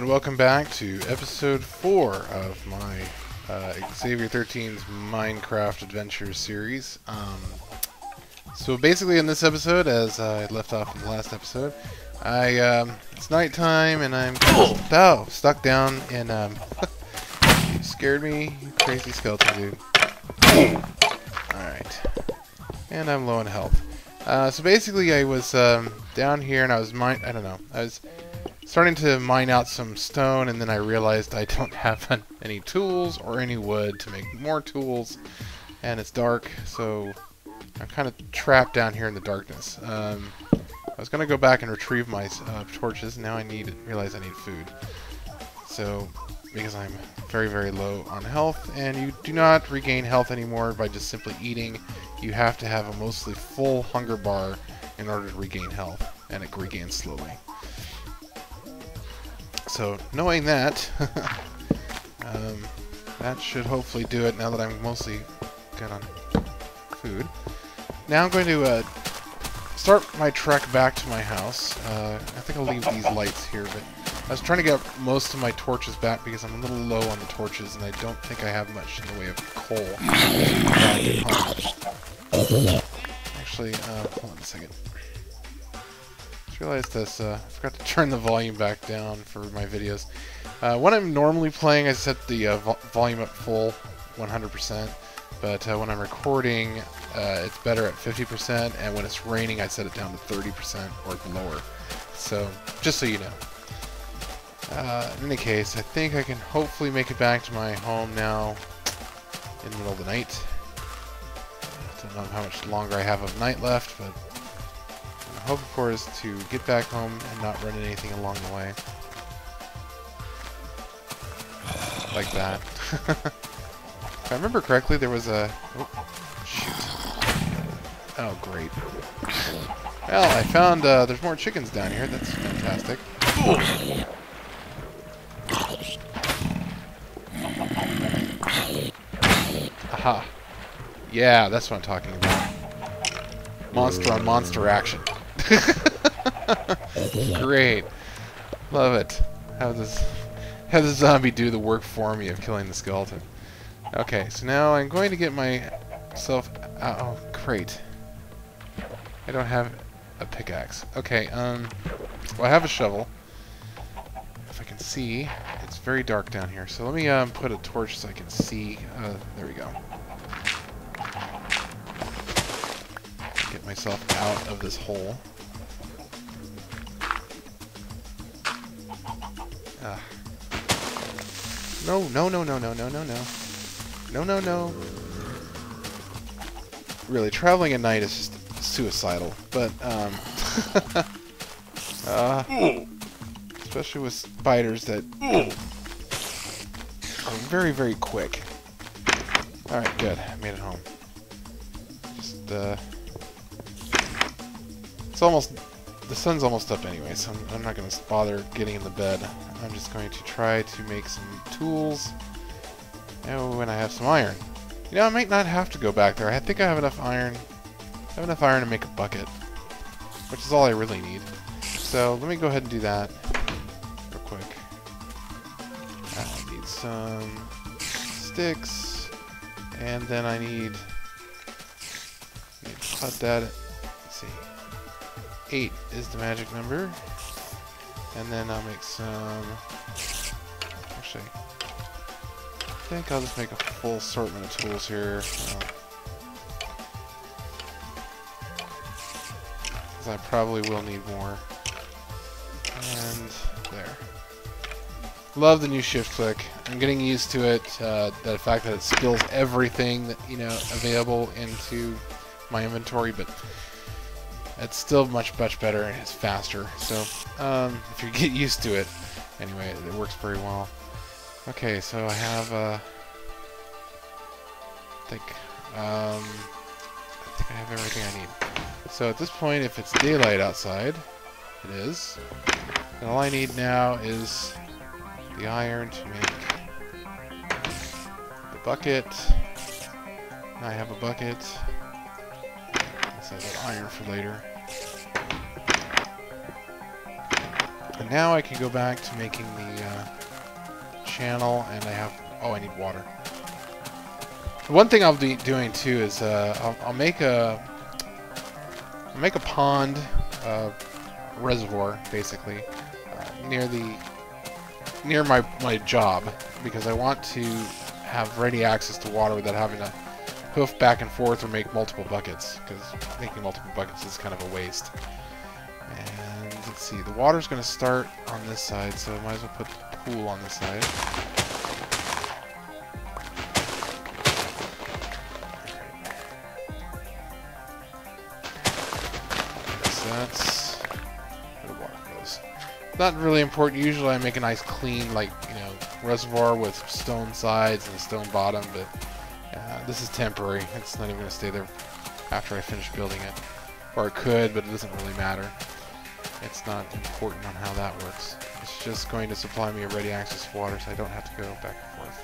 welcome back to episode 4 of my Xavier13's Minecraft Adventures series. So basically in this episode, as I left off in the last episode, it's nighttime and I'm stuck down in, you scared me, you crazy skeleton dude. Alright. And I'm low on health. So basically I was down here and I was I was starting to mine out some stone, and then I realized I don't have any tools or any wood to make more tools, and it's dark, so I'm kind of trapped down here in the darkness. I was going to go back and retrieve my torches. Now I realize I need food. So, because I'm very, very low on health, and you do not regain health anymore by just simply eating. You have to have a mostly full hunger bar in order to regain health, and it regains slowly. So, knowing that, that should hopefully do it now that I'm mostly good on food. Now I'm going to start my trek back to my house. I think I'll leave these lights here, but I was trying to get most of my torches back because I'm a little low on the torches, and I don't think I have much in the way of coal back at home. Actually, hold on a second. Realized this, I forgot to turn the volume back down for my videos. When I'm normally playing, I set the volume up full 100%, but when I'm recording, it's better at 50%, and when it's raining, I set it down to 30% or lower. So, just so you know. In any case, I think I can hopefully make it back to my home now in the middle of the night. I don't know how much longer I have of night left, but what I'm hoping for is to get back home and not run into anything along the way. Like that. If I remember correctly, there was a... Oh, shoot. Oh, great. Well, I found there's more chickens down here. That's fantastic. Aha. Yeah, that's what I'm talking about. Monster on monster action. Great. Love it. Have the zombie do the work for me of killing the skeleton. Okay, so now I'm going to get myself... Oh, great. I don't have a pickaxe. Okay, well, I have a shovel. If I can see, it's very dark down here. So let me put a torch so I can see. There we go. Get myself out of this hole. No, no, no, no, no, no, no, no. No, no, no. Really, traveling at night is just suicidal. But, especially with spiders that are very, very quick. Alright, good. I made it home. Just, the sun's almost up anyway, so I'm not going to bother getting in the bed. I'm just going to try to make some tools. Oh, and I have some iron. You know, I might not have to go back there. I think I have enough iron. I have enough iron to make a bucket, which is all I really need. So let me go ahead and do that real quick. I need some sticks, and then I need to cut that. Let's see. 8 is the magic number. And then I'll make some... Actually, I think I'll just make a full assortment of tools here. Because I probably will need more. And there. Love the new shift click. I'm getting used to it. The fact that it spills everything that, available into my inventory, but it's still much better and it's faster. So, if you get used to it, anyway, it works very well. Okay, so I have, I think I have everything I need. So at this point, if it's daylight outside, it is. And all I need now is the iron to make the bucket. I have a bucket. Let's have that iron for later. And now I can go back to making the channel, and I have... Oh, I need water. One thing I'll be doing too is I'll make a pond reservoir basically near my job, because I want to have ready access to water without having to hoof back and forth or make multiple buckets, because making multiple buckets is kind of a waste. And let's see, the water's going to start on this side, so I might as well put the pool on this side. That's where the water goes. Not really important. Usually I make a nice clean, like, you know, reservoir with stone sides and a stone bottom, but this is temporary. It's not even going to stay there after I finish building it. Or it could, but it doesn't really matter. It's not important on how that works. It's just going to supply me a ready access to water, so I don't have to go back and forth.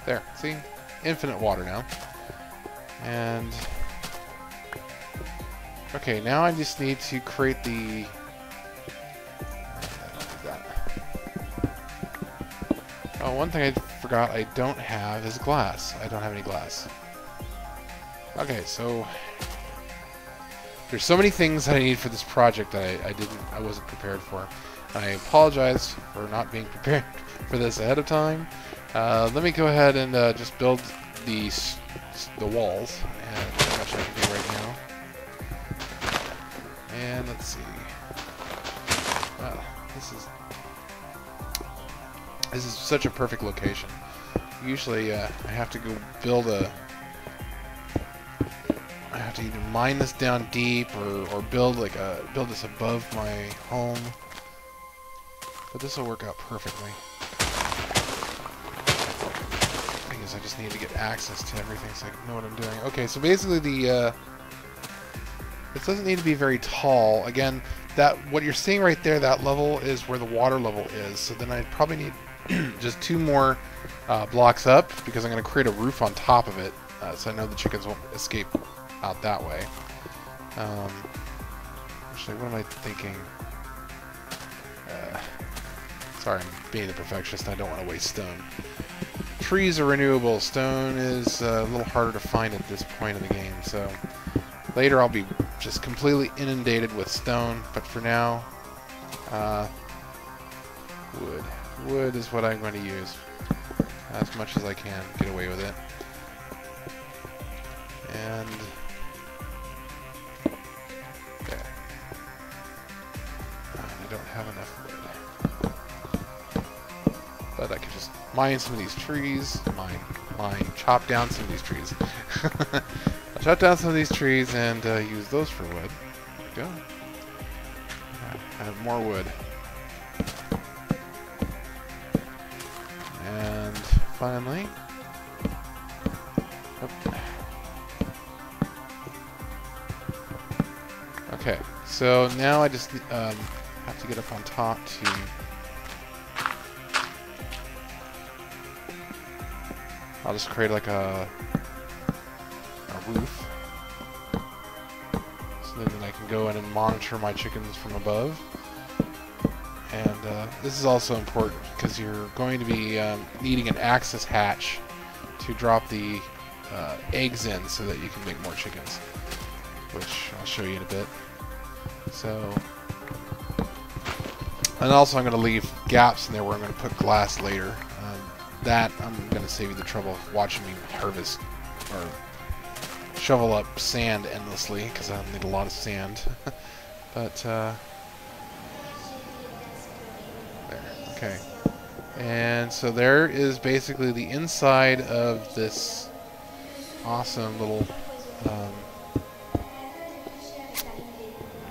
There, see? Infinite water now. And... okay, now I just need to create the... Oh, one thing I forgot I don't have is glass. I don't have any glass. Okay, so... there's so many things that I need for this project that I wasn't prepared for. I apologize for not being prepared for this ahead of time. Let me go ahead and just build the walls, and pretty much I can do right now. And let's see. This is such a perfect location. Usually I have to go build a... I have to either mine this down deep or build this above my home. But this will work out perfectly. The thing is, I just need to get access to everything so I know what I'm doing. Okay, so basically this doesn't need to be very tall. Again, what you're seeing right there, that level is where the water level is. So then I'd probably need just 2 more blocks up, because I'm going to create a roof on top of it, so I know the chickens won't escape out that way. Actually, what am I thinking? Sorry, I'm being the perfectionist. I don't want to waste stone. Trees are renewable. Stone is a little harder to find at this point in the game, so later I'll be just completely inundated with stone, but for now, wood. Wood is what I'm going to use as much as I can, get away with it. And okay. I don't have enough wood, but I could just mine some of these trees. Chop down some of these trees. I'll chop down some of these trees and use those for wood. There we go. I have more wood. And finally, okay, so now I just have to get up on top to I'll just create like a roof, so then I can go in and monitor my chickens from above. And this is also important because you're going to be needing an access hatch to drop the eggs in so that you can make more chickens, which I'll show you in a bit. So, and also I'm going to leave gaps in there where I'm going to put glass later. That I'm going to save you the trouble of watching me harvest or shovel up sand endlessly, because I need a lot of sand. But there, okay. And so there is basically the inside of this awesome little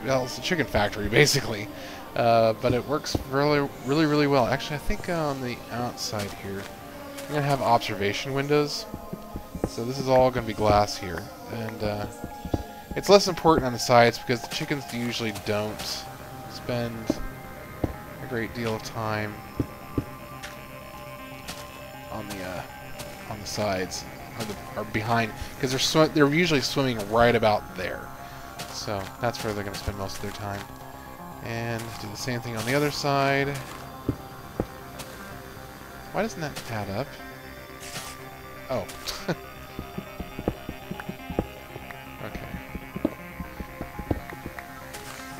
well, it's a chicken factory basically, but it works really well. Actually, I think on the outside here I'm gonna have observation windows, so this is all gonna be glass here, and it's less important on the sides because the chickens usually don't spend a great deal of time on the sides or behind, because they're usually swimming right about there. So that's where they're going to spend most of their time. And do the same thing on the other side. Why doesn't that add up? Oh. Okay.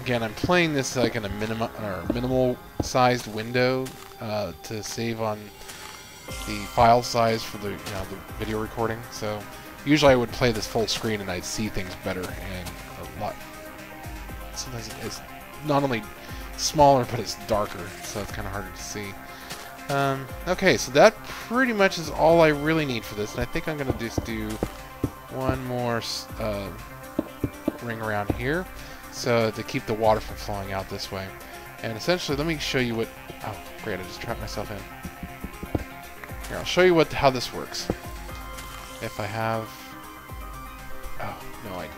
Again, I'm playing this like in a minimal sized window to save on the file size for the the video recording. So usually I would play this full screen and I'd see things better and a lot. Sometimes it's not only smaller but it's darker, so it's kind of harder to see. Okay, so that pretty much is all I really need for this, and I think I'm gonna just do one more ring around here, so to keep the water from flowing out this way. And essentially, let me show you what. Oh, great! I just trapped myself in. Here, I'll show you how this works. If I have. Oh no, I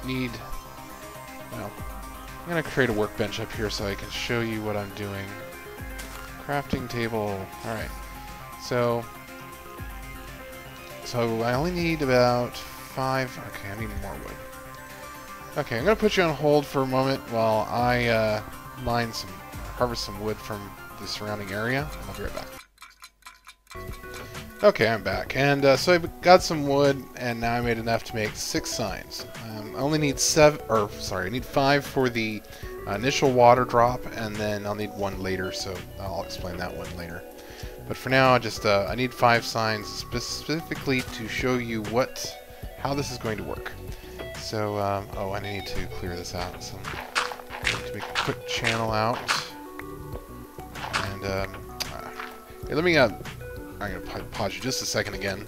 need. Well, I'm gonna create a workbench up here so I can show you what I'm doing. Crafting table. Alright. So I only need about 5. Okay, I need more wood. Okay, I'm going to put you on hold for a moment while I harvest some wood from the surrounding area, and I'll be right back. Okay, I'm back. And so I got some wood, and now I made enough to make 6 signs. I only need 7, I need 5 for the initial water drop, and then I'll need 1 later, so I'll explain that one later. But for now, I need 5 signs specifically to show you how this is going to work. So, oh, I need to clear this out. So I'm going to make a quick channel out. And here, let me. I'm going to pause you just a second again.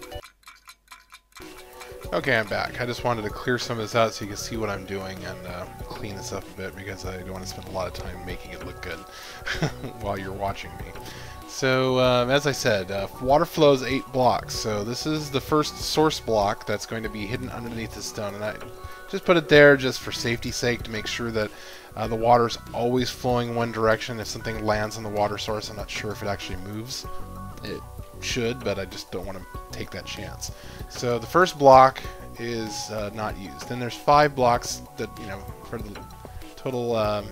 Okay, I'm back. I just wanted to clear some of this out so you can see what I'm doing and clean this up a bit because I don't want to spend a lot of time making it look good while you're watching me. So, as I said, water flows 8 blocks. So this is the first source block that's going to be hidden underneath the stone. And I just put it there just for safety's sake to make sure that the water's always flowing one direction. If something lands on the water source, I'm not sure if it actually moves. It should, but I just don't want to take that chance. So the first block is not used. Then there's 5 blocks that, for the total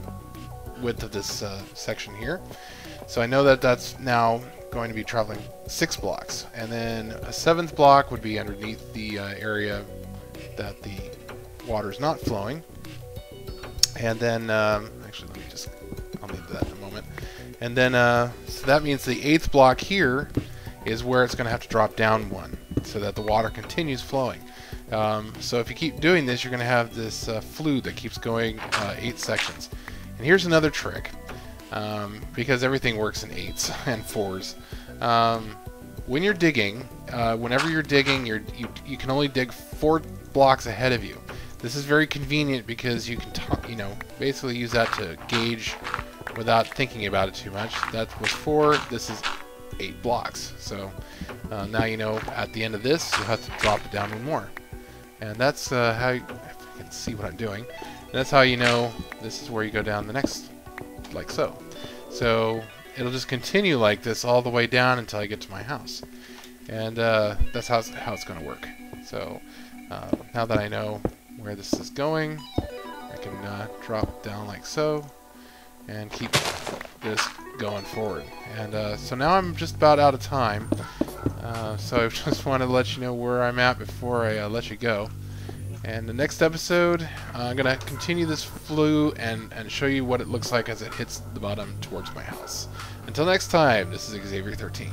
width of this section here. So I know that that's now going to be traveling 6 blocks. And then a 7th block would be underneath the area that the water is not flowing. And then, actually, I'll need that in a moment. And then, so that means the 8th block here is where it's going to have to drop down 1 so that the water continues flowing. So if you keep doing this, you're going to have this flue that keeps going 8 sections. And here's another trick, because everything works in 8s and 4s. When you're digging, whenever you're digging, you can only dig 4 blocks ahead of you. This is very convenient because you can, basically use that to gauge without thinking about it too much. That was 4. This is 8 blocks. So now you know at the end of this you'll have to drop it down 1 more. And that's how if you can see what I'm doing. And that's how you know this is where you go down the next, like so. So it'll just continue like this all the way down until I get to my house. And that's how it's going to work. So now that I know where this is going, I can drop down like so and keep this going forward. And so now I'm just about out of time, so I just wanted to let you know where I'm at before I let you go. And the next episode, I'm going to continue this flue and show you what it looks like as it hits the bottom towards my house. Until next time, this is Xavier13.